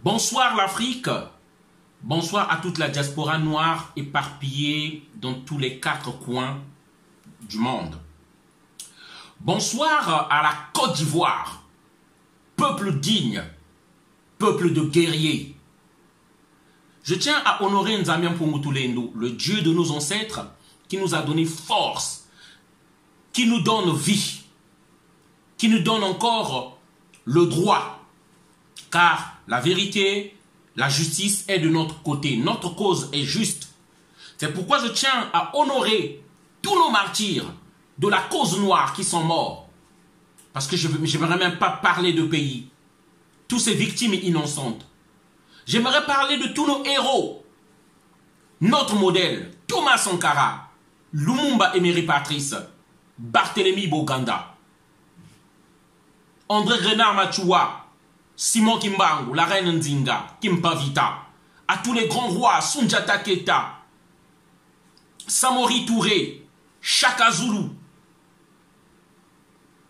Bonsoir l'Afrique, bonsoir à toute la diaspora noire éparpillée dans tous les 4 coins du monde. Bonsoir à la Côte d'Ivoire, peuple digne, peuple de guerriers. Je tiens à honorer Nzambi Mpungutulendo, le Dieu de nos ancêtres, qui nous a donné force, qui nous donne vie, qui nous donne encore le droit. Car la vérité, la justice est de notre côté. Notre cause est juste. C'est pourquoi je tiens à honorer tous nos martyrs de la cause noire qui sont morts. Parce que je n'aimerais même pas parler de pays. Tous ces victimes innocentes. J'aimerais parler de tous nos héros. Notre modèle, Thomas Sankara, Lumumba Emery Patrice, Barthélemy Boganda, André Renard Machoua, Simon Kimbangu, la reine Nzinga, Kimpavita, à tous les grands rois, Sundiata Keita, Samori Touré, Shaka Zulu,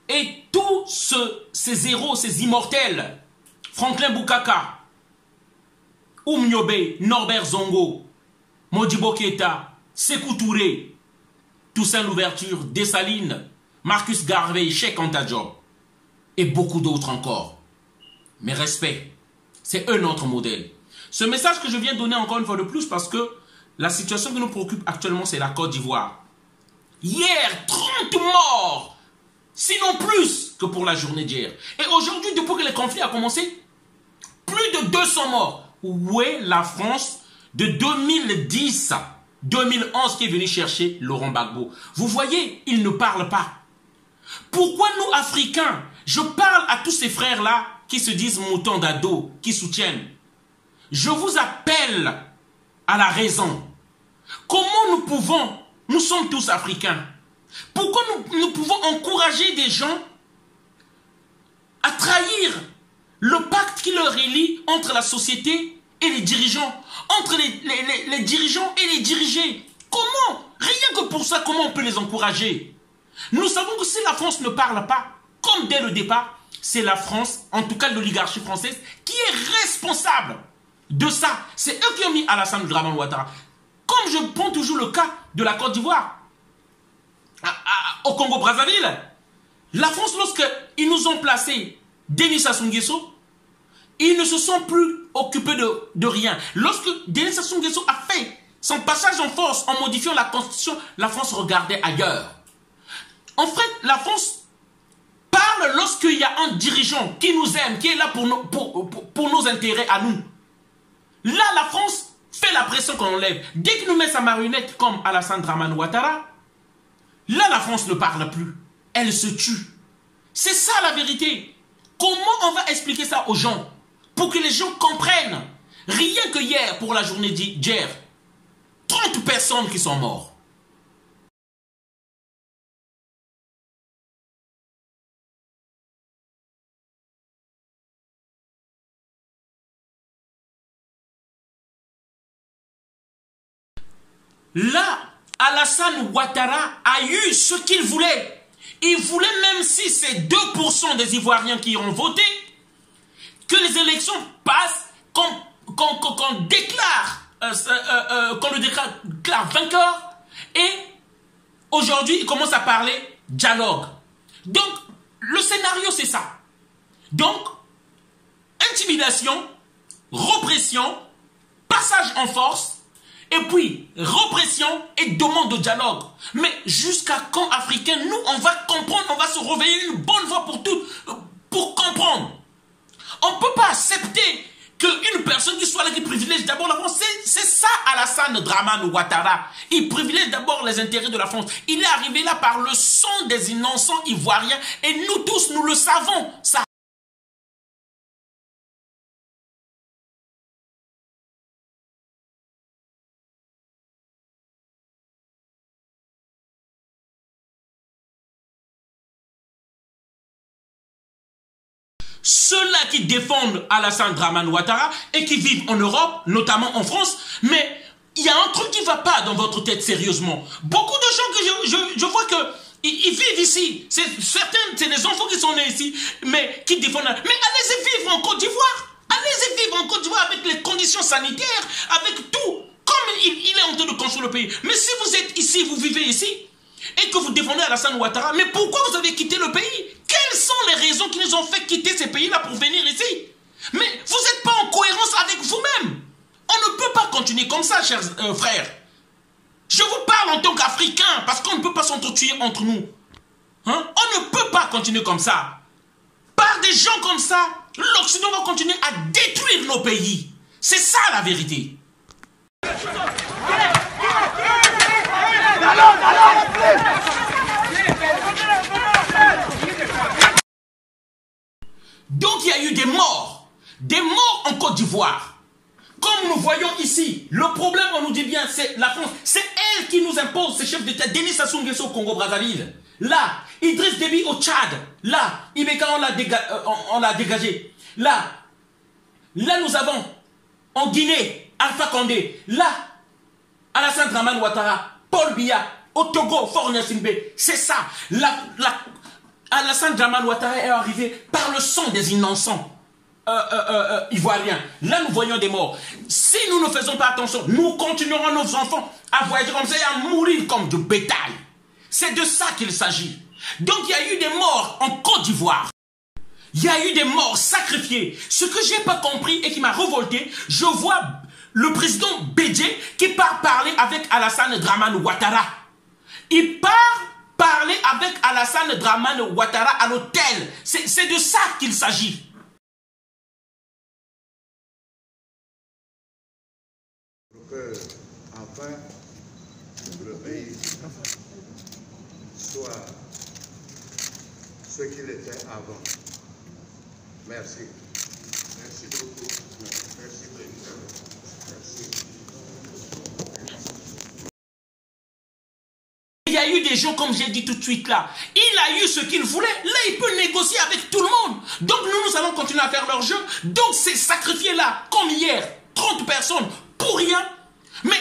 et tous ces héros, ces immortels, Franklin Bukaka, Nyobe, Norbert Zongo, Modibo Keita, Sékou Touré, Toussaint Louverture, Dessalines, Marcus Garvey, Cheikh Anta Diop, et beaucoup d'autres encore. Mes respects, c'est eux notre modèle. Ce message que je viens donner encore une fois de plus parce que la situation qui nous préoccupe actuellement, c'est la Côte d'Ivoire. Hier, 30 morts, sinon plus que pour la journée d'hier. Et aujourd'hui, depuis que le conflit a commencé, plus de 200 morts. Où est la France de 2010, 2011 qui est venue chercher Laurent Gbagbo? Vous voyez, il ne parle pas. Pourquoi nous, Africains, je parle à tous ces frères-là qui se disent moutons d'ado, qui soutiennent. Je vous appelle à la raison. Comment nous sommes tous Africains, pourquoi nous pouvons encourager des gens à trahir le pacte qui leur est lié entre la société et les dirigeants, entre les dirigeants et les dirigés? Comment? Rien que pour ça, comment on peut les encourager? Nous savons que si la France ne parle pas, comme dès le départ, c'est la France, en tout cas l'oligarchie française, qui est responsable de ça. C'est eux qui ont mis Alassane Dramane Ouattara. Comme je prends toujours le cas de la Côte d'Ivoire, au Congo-Brazzaville, la France, lorsqu'ils nous ont placé Denis Sassou Nguesso, ils ne se sont plus occupés de rien. Lorsque Denis Sassou Nguesso a fait son passage en force en modifiant la Constitution, la France regardait ailleurs. En fait, la France parle lorsqu'il y a un dirigeant qui nous aime, qui est là pour nos intérêts à nous. Là, la France fait la pression qu'on enlève. Dès qu'il nous met sa marionnette comme Alassane Dramane Ouattara, là, la France ne parle plus. Elle se tue. C'est ça la vérité. Comment on va expliquer ça aux gens pour que les gens comprennent? Rien que hier, pour la journée d'hier, 30 personnes qui sont mortes. Là, Alassane Ouattara a eu ce qu'il voulait. Il voulait, même si c'est 2% des Ivoiriens qui ont voté, que les élections passent, qu'on le déclare vainqueur. Et aujourd'hui, il commence à parler dialogue. Donc, le scénario, c'est ça. Donc, intimidation, répression, passage en force, et puis, répression et demande de dialogue. Mais jusqu'à quand, Africains, nous, on va comprendre, on va se réveiller une bonne fois pour toutes, pour comprendre. On ne peut pas accepter qu'une personne qui soit là, qui privilège d'abord la France, c'est ça Alassane Dramane Ouattara. Il privilège d'abord les intérêts de la France. Il est arrivé là par le sang des innocents ivoiriens et nous tous, nous le savons. Ça. Ceux-là qui défendent Alassane Dramane Ouattara et qui vivent en Europe, notamment en France, mais il y a un truc qui ne va pas dans votre tête sérieusement. Beaucoup de gens que je vois que ils vivent ici. Certains, c'est des enfants qui sont nés ici, mais qui défendent. Mais allez-y vivre en Côte d'Ivoire. Allez-y vivre en Côte d'Ivoire. avec les conditions sanitaires, avec tout, comme il est en train de construire le pays. Mais si vous êtes ici, vous vivez ici, et que vous défendez Alassane Ouattara, mais pourquoi vous avez quitté le pays? Quelles sont les raisons qui nous ont fait quitter ces pays-là pour venir ici? Mais vous n'êtes pas en cohérence avec vous-même. On ne peut pas continuer comme ça, chers frères. Je vous parle en tant qu'Africain, parce qu'on ne peut pas s'entretuer entre nous. Hein? On ne peut pas continuer comme ça. Par des gens comme ça, l'Occident va continuer à détruire nos pays. C'est ça la vérité. Donc il y a eu des morts en Côte d'Ivoire. Comme nous voyons ici, le problème, on nous dit bien, c'est la France. C'est elle qui nous impose ces chefs d'État. Denis Sassou Nguesso au Congo-Brazzaville. Là, Idriss Déby au Tchad. Là, Ibeka, on l'a dégagé. Là, nous avons en Guinée, Alpha Condé. Là, Alassane Dramane Ouattara, Paul Biya, au Togo, Faure Gnassingbé. C'est ça. Alassane Dramane Ouattara est arrivé par le sang des innocents ivoiriens. Là, nous voyons des morts. Si nous ne faisons pas attention, nous continuerons nos enfants à voyager comme ça et à mourir comme du bétail. C'est de ça qu'il s'agit. Donc, il y a eu des morts en Côte d'Ivoire. Il y a eu des morts sacrifiés. Ce que je n'ai pas compris et qui m'a révolté, je vois le président Bédié qui part parler avec Alassane Dramane Ouattara. Il part parler avec Alassane Dramane Ouattara à l'hôtel. C'est de ça qu'il s'agit. Pour que, enfin, le pays soit ce qu'il était avant. Merci. Merci beaucoup. Merci, président. Merci. Il y a eu des gens, comme j'ai dit tout de suite là, il a eu ce qu'il voulait, là il peut négocier avec tout le monde. Donc nous allons continuer à faire leur jeu. Donc c'est sacrifié là, comme hier, 30 personnes, pour rien. Mais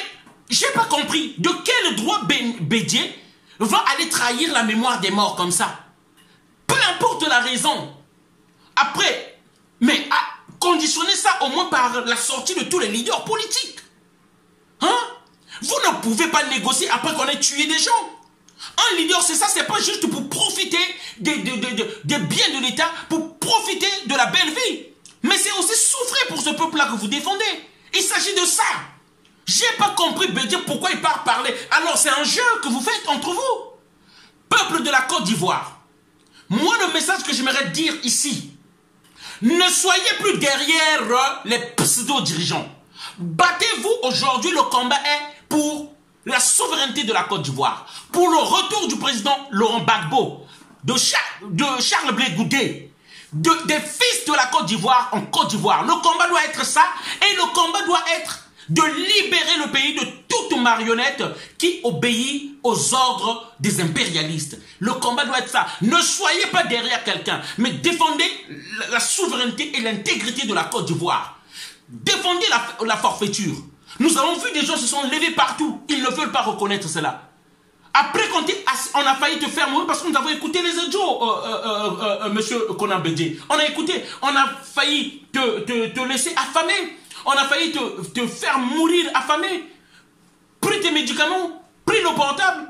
j'ai pas compris, de quel droit Bédié va aller trahir la mémoire des morts comme ça? Peu importe la raison. Après, mais à conditionner ça au moins par la sortie de tous les leaders politiques. Hein? Vous ne pouvez pas négocier après qu'on ait tué des gens. Un leader, c'est ça, c'est pas juste pour profiter des biens de l'État, pour profiter de la belle vie. Mais c'est aussi souffrir pour ce peuple-là que vous défendez. Il s'agit de ça. J'ai pas compris, Bédié, pourquoi il part parler. Alors c'est un jeu que vous faites entre vous. Peuple de la Côte d'Ivoire. Moi, le message que j'aimerais dire ici, ne soyez plus derrière les pseudo-dirigeants. Battez-vous aujourd'hui, le combat est pour la souveraineté de la Côte d'Ivoire, pour le retour du président Laurent Gbagbo, de Charles Blé Goudé, des fils de la Côte d'Ivoire en Côte d'Ivoire. Le combat doit être ça, et le combat doit être de libérer le pays de toute marionnette qui obéit aux ordres des impérialistes. Le combat doit être ça. Ne soyez pas derrière quelqu'un, mais défendez la souveraineté et l'intégrité de la Côte d'Ivoire. Défendez la forfaiture. Nous avons vu des gens se sont levés partout. Ils ne veulent pas reconnaître cela. Après, quand on a failli te faire mourir parce que nous avons écouté les audios, monsieur Konan Bédié. On a écouté, on a failli te laisser affamer. On a failli te faire mourir affamé. Pris tes médicaments, pris le portable.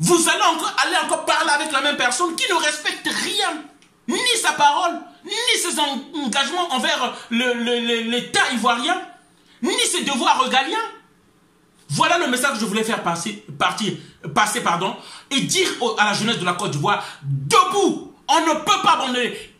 Vous allez encore parler avec la même personne qui ne respecte rien. Ni sa parole, ni ses engagements envers l'État ivoirien, ni ses devoirs régaliens. Voilà le message que je voulais faire passer et dire à la jeunesse de la Côte d'Ivoire, debout, on ne peut pas abandonner.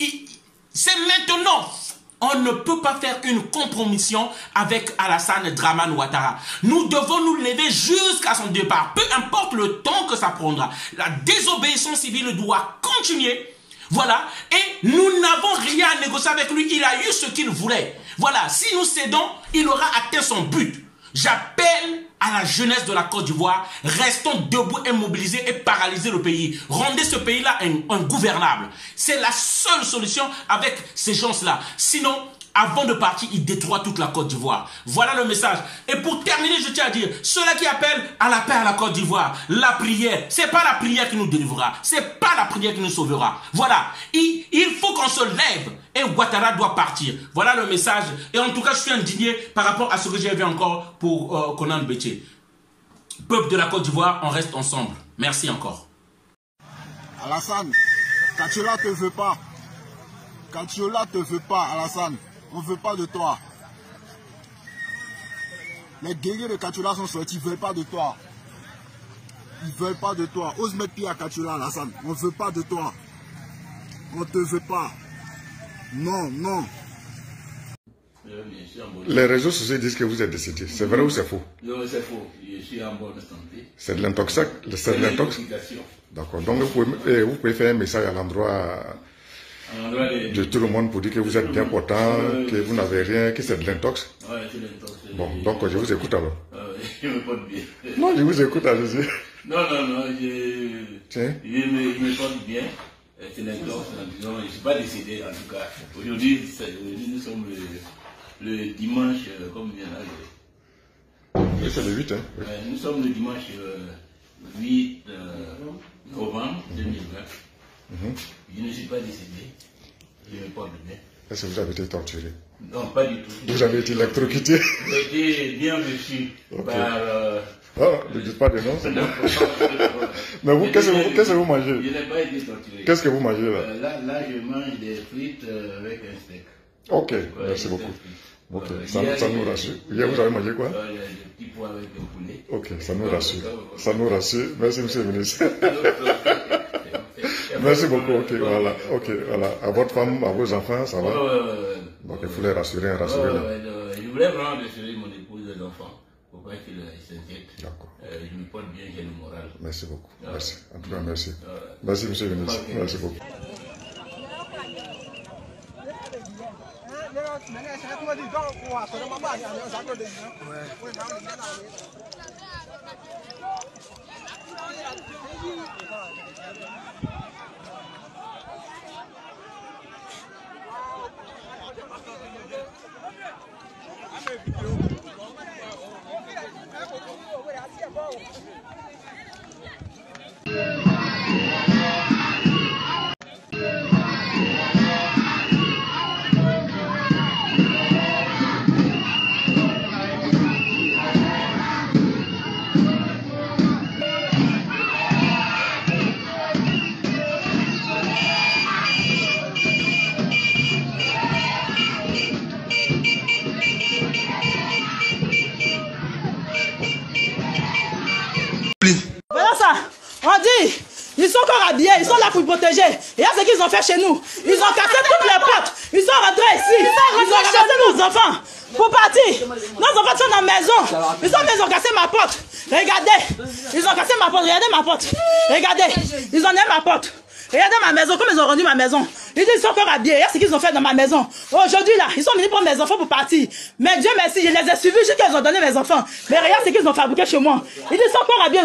C'est maintenant. On ne peut pas faire une compromission avec Alassane Dramane Ouattara. Nous devons nous lever jusqu'à son départ. Peu importe le temps que ça prendra. La désobéissance civile doit continuer. Voilà. Et nous n'avons rien à négocier avec lui. Il a eu ce qu'il voulait. Voilà. Si nous cédons, il aura atteint son but. J'appelle à la jeunesse de la Côte d'Ivoire, restons debout et mobilisés et paralyser le pays. Rendez ce pays-là ingouvernable. C'est la seule solution avec ces gens-là. Sinon, avant de partir, ils détruisent toute la Côte d'Ivoire. Voilà le message. Et pour terminer, je tiens à dire, ceux-là qui appellent à la paix à la Côte d'Ivoire, la prière, c'est pas la prière qui nous délivrera. C'est pas la prière qui nous sauvera. Voilà. Il faut qu'on se lève Et Ouattara doit partir. Voilà le message. Et en tout cas, je suis indigné par rapport à ce que j'ai vu encore pour Konan Béthié. Peuple de la Côte d'Ivoire, on reste ensemble. Merci encore. Alassane, Kachiola te veut pas. Kachiola te veut pas, Alassane. On ne veut pas de toi. Les guerriers de Kachiola sont sortis, ils ne veulent pas de toi. Ils ne veulent pas de toi. Ose mettre pied à Kachiola, Alassane. On ne veut pas de toi. On ne te veut pas. Non, non. Les réseaux sociaux disent que vous êtes décédé. C'est vrai ou c'est faux? Non, c'est faux. Je suis en bonne santé. C'est de l'intox. C'est de l'intox. D'accord. Donc vous pouvez faire un message à l'endroit de tout le monde pour dire que vous êtes bien portant, que vous n'avez rien, que c'est de l'intox. Oui, c'est l'intox. Bon, donc je vous écoute alors. Je me porte bien. Non, je vous écoute, allez-y. Non, je me porte bien. C'est l'intox. Je ne suis pas décédé en tout cas. Aujourd'hui, nous sommes le dimanche, comme il y en a. Oui, c'est le 8, hein. Oui. Nous sommes le dimanche 8 novembre 2020. Je ne suis pas décédé. Je me porte bien. Est-ce que vous avez été torturé? Non, pas du tout. Vous avez été électrocuté? J'ai été bien reçu par... ne dites pas de nom, c'est bon. Mais vous, qu'est-ce que vous mangez? Je n'ai pas été torturé. Qu'est-ce que vous mangez là? Là, je mange des frites avec un steak. Ok, merci beaucoup. Ok, ça nous rassure. Hier, vous avez mangé quoi? Des petits pois avec un poulet. Ok, ça nous rassure. Ça nous rassure. Merci, monsieur le ministre. Merci beaucoup. Ok, voilà. Ok, voilà. À votre femme, à vos enfants, ça va? Donc, il faut les rassurer, Je voulais vraiment rassurer mon épouse et les enfants. Pour pas qu'ils s'inquiètent. D'accord. Je me porte bien, j'ai le moral. Merci beaucoup. Merci. En tout cas, merci. Merci, monsieur le ministre. Merci beaucoup. Voilà ça, on dit, ils sont encore habillés, ils sont là pour protéger. Et là, ce qu'ils ont fait chez nous, ils ont cassé toutes les portes, ils sont rentrés ici, ils ont cassé nos enfants pour partir. Nos enfants sont dans la maison, ils ont cassé ma porte. Regardez, ils ont cassé ma porte, regardez ma porte. Regardez, ils ont mis ma porte. Regardez ma maison, comme ils ont rendu ma maison. Ils disent qu'ils sont encore habillés. Regarde ce qu'ils ont fait dans ma maison. Aujourd'hui, là, ils sont venus prendre mes enfants pour partir. Mais Dieu merci, je les ai suivis jusqu'à ce qu'ils ont donné mes enfants. Mais regarde ce qu'ils ont fabriqué chez moi. Ils disent qu'ils sont encore habillés.